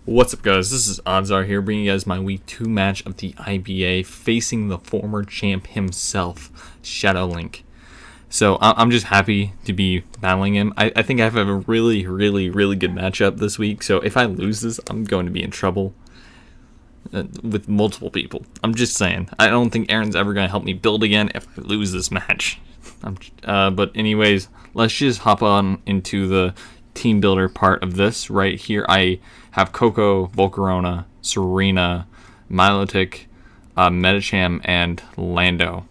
What's up, guys? This is Oddsar here, bringing you guys my Week 2 match of the IBA, facing the former champ himself, Shadowlink. So I'm just happy to be battling him. I think I have a really good matchup this week, so if I lose this, I'm going to be in trouble with multiple people. I'm just saying. I don't think Aaron's ever going to help me build again if I lose this match. But anyways, let's just hop on into the team builder part of this right here. I have Coco, Volcarona, Serena, Milotic, Metacham, and Lando.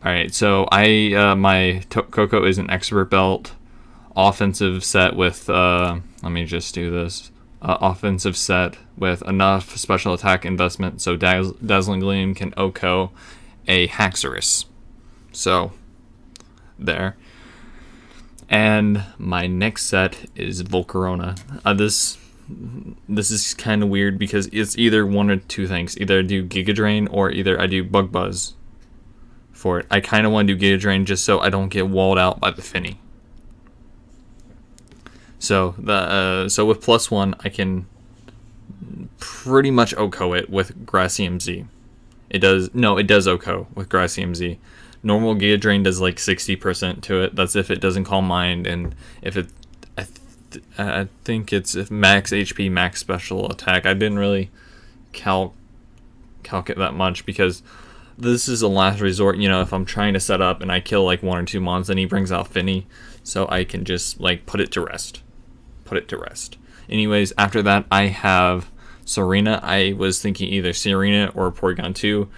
Alright, so my Coco is an expert belt, offensive set with, let me just do this, offensive set with enough special attack investment so Dazzling Gleam can OHKO a Haxorus. So, there. And my next set is Volcarona. This is kind of weird because it's either one or two things. Either I do Giga Drain or either I do Bug Buzz for it. I kind of want to do Giga Drain just so I don't get walled out by the Finny. So so with +1 I can pretty much OHKO it with Gracium Z. It does OHKO with Gracium Z. Normal Giga Drain does like 60% to it. That's if it doesn't Calm Mind, and if it, I think it's if max HP, max special attack. I didn't really calc it that much because this is a last resort. You know, if I'm trying to set up and I kill like 1 or 2 mons, and he brings out Finny, so I can just like put it to rest. Anyways, after that I have Serena. I was thinking either Serena or Porygon 2.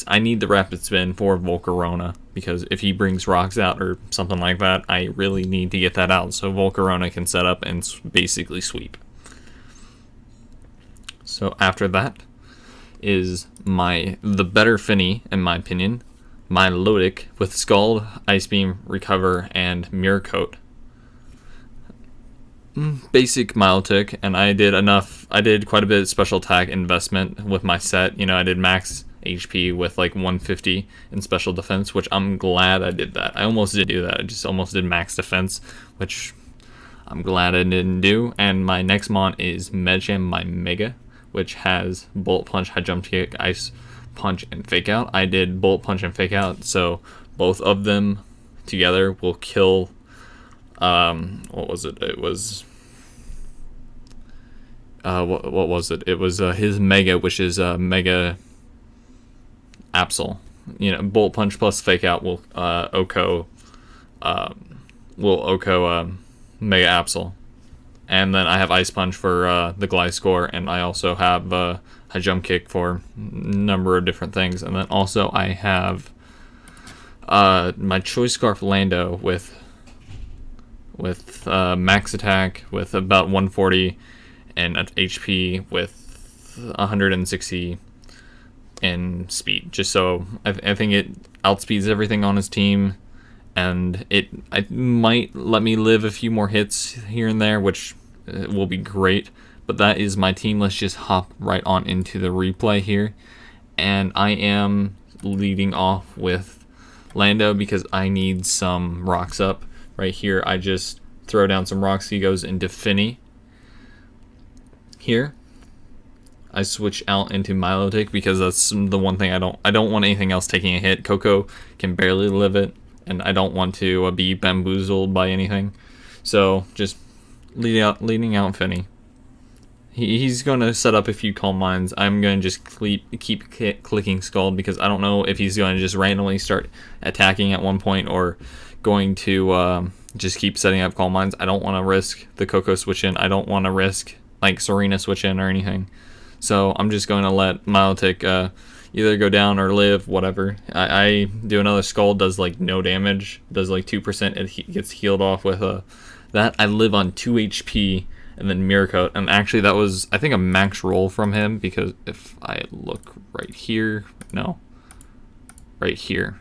I need the rapid spin for Volcarona because if he brings rocks out or something like that, I really need to get that out so Volcarona can set up and basically sweep. So after that is the better Finny, in my opinion, Milotic with Scald, Ice Beam, Recover, and Mirror Coat. Basic Milotic, and I did quite a bit of special attack investment with my set. You know, I did max HP with like 150 in special defense, which I'm glad I did that. I almost did do that. I just almost did max defense, which I'm glad I didn't do. And my next mon is Medjam by Mega, which has Bullet Punch, High Jump Kick, Ice Punch, and Fake Out. I did Bullet Punch and Fake Out, so both of them together will kill. What was it? It was what was it? It was his Mega, which is Mega Absol. You know, Bullet Punch plus Fake Out will OHKO Mega Absol. And then I have Ice Punch for the Gliscor, and I also have High Jump Kick for a number of different things. And then also I have my Choice Scarf Lando with max attack with about 140 and HP with 160 in speed, just so I think it outspeeds everything on his team, and it might let me live a few more hits here and there, which will be great. But that is my team. Let's just hop right on into the replay here, and I am leading off with Lando because I need some rocks up. Right here, I just throw down some rocks. He goes into Finny. Here, I switch out into Milotic because that's the one thing I don't want anything else taking a hit. Coco can barely live it, and I don't want to be bamboozled by anything. So just leading out Finny. He's going to set up a few Calm Minds. I'm going to just keep clicking Scald because I don't know if he's going to just randomly start attacking at one point or going to just keep setting up Calm Minds. I don't want to risk the Coco switch in. I don't want to risk like Serena switch in or anything. So I'm just going to let Milotic either go down or live, whatever. I do another Scald, does like no damage, does like 2%, it gets healed off with that. I live on 2 HP and then Mirror Coat. And actually that was, I think, a max roll from him because if I look right here, right here.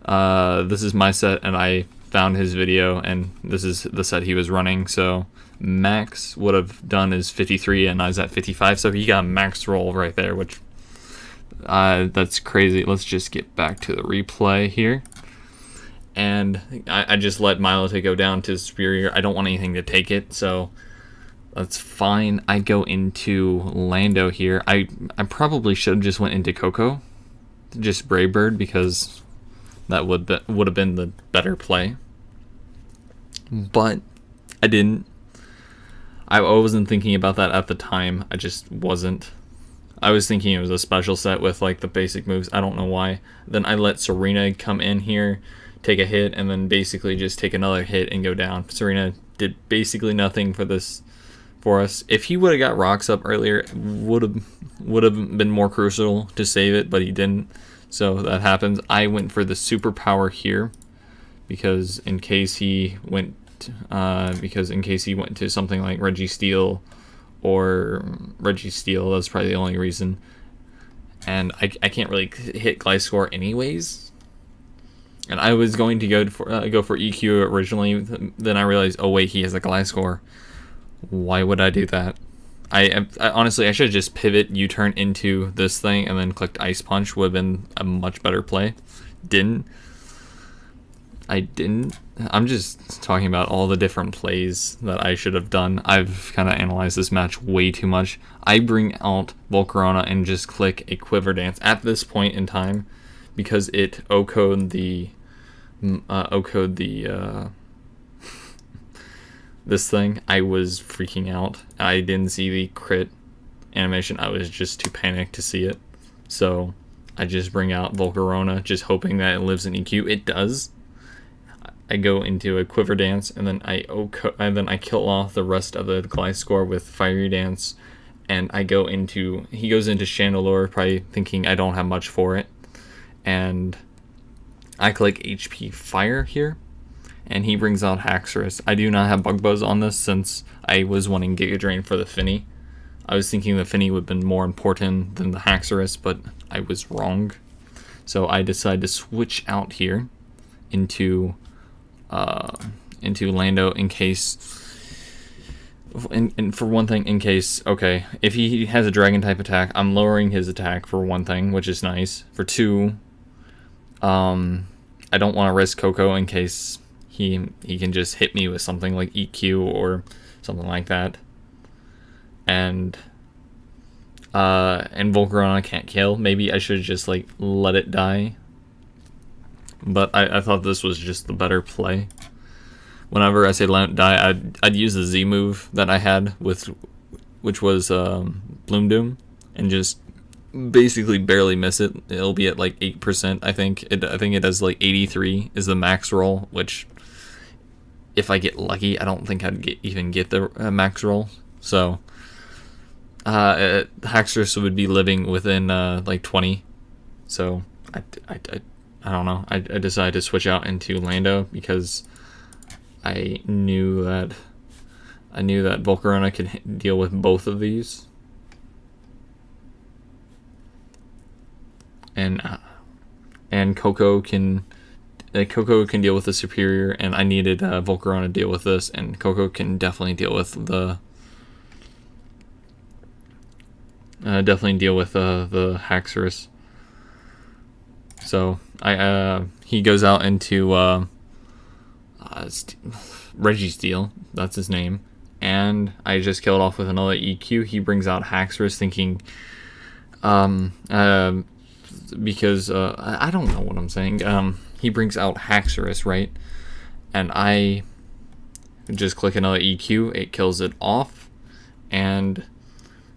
This is my set, and I found his video, and this is the set he was running. So max would have done is 53, and I was at 55, so he got a max roll right there, which that's crazy. Let's just get back to the replay here. And I just let Milotic go down to Superior. I don't want anything to take it, so That's fine. I go into Lando here. I probably should have just went into Coco, just Brave Bird, because that would have been the better play. But I didn't. I wasn't thinking about that at the time. I just wasn't. I was thinking it was a special set with like the basic moves. I don't know why. Then I let Serena come in here, take a hit, and then basically just take another hit and go down. Serena did basically nothing for us. If he would have got rocks up earlier, it would have been more crucial to save it, but he didn't. So that happens. I went for the superpower here because in case he went to something like Registeel, that's probably the only reason. And I can't really hit Gliscor anyways. And I was going to go for EQ originally. Then I realized, oh wait, he has a Gliscor. Why would I do that? I honestly, I should have just pivot U-turn into this thing and then clicked Ice Punch. Would have been a much better play. I didn't. I'm just talking about all the different plays that I should have done. I've kind of analyzed this match way too much. I bring out Volcarona and just click a Quiver Dance at this point in time because it O-code this thing. I was freaking out. I didn't see the crit animation. I was just too panicked to see it. So I just bring out Volcarona, just hoping that it lives in EQ. It does. I go into a Quiver Dance, and then I kill off the rest of the Gliscor with Fiery Dance, and he goes into Chandelure, probably thinking I don't have much for it, and I click HP Fire here, and he brings out Haxorus. I do not have Bug Buzz on this since I was wanting Giga Drain for the Finny. I was thinking the Finny would have been more important than the Haxorus, but I was wrong. So I decided to switch out here into Lando in case, and for one thing, in case, okay, if he has a dragon type attack, I'm lowering his attack for one thing, which is nice. For two, I don't want to risk Coco in case he can just hit me with something like EQ or something like that. And Volcarona can't kill. Maybe I should just like let it die. But I thought this was just the better play. Whenever I say let it die, I'd use the Z move that I had which was Bloom Doom, and just basically barely miss it. It'll be at like 8%. I think it does like 83 is the max roll, which if I get lucky, I don't think I'd even get the max roll. So Haxorus would be living within like 20. So I don't know. I decided to switch out into Lando because I knew that Volcarona could deal with both of these, and Coco can deal with the superior, and I needed Volcarona to deal with this, and Coco can definitely deal with the Haxorus. So he goes out into Registeel, that's his name, and I just killed off with another EQ. He brings out Haxorus, thinking because I don't know what I'm saying. He brings out Haxorus, right? And I just click another EQ. It kills it off, and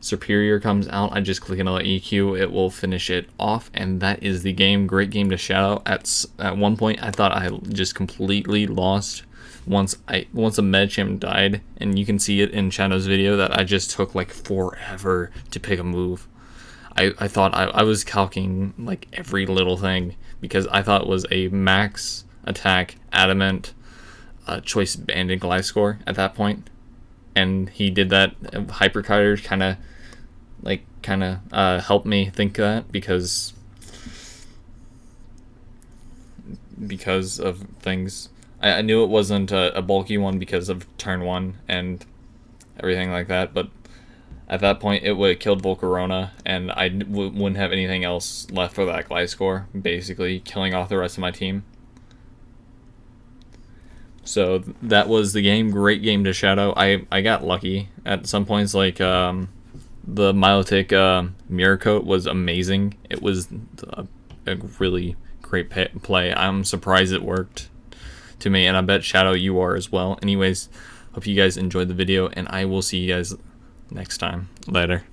Superior comes out. I just click another EQ. It will finish it off, and that is the game. Great game to shadow. At one point, I thought I just completely lost once a Medicham died, and you can see it in Shadow's video that I just took like forever to pick a move. I thought I was calculating like every little thing because I thought it was a max attack Adamant choice banded Gliscor at that point, and he did that. Hypercutter kind of helped me think that because of things. I knew it wasn't a bulky one because of turn 1 and everything like that, but at that point it would have killed Volcarona, and I wouldn't have anything else left for that Gliscor, basically killing off the rest of my team. So that was the game. Great game to Shadow. I got lucky at some points. Like the Milotic mirror coat was amazing. It was a really great play. I'm surprised it worked to me, and I bet Shadow you are as well. Anyways, hope you guys enjoyed the video, and I will see you guys next time. Later.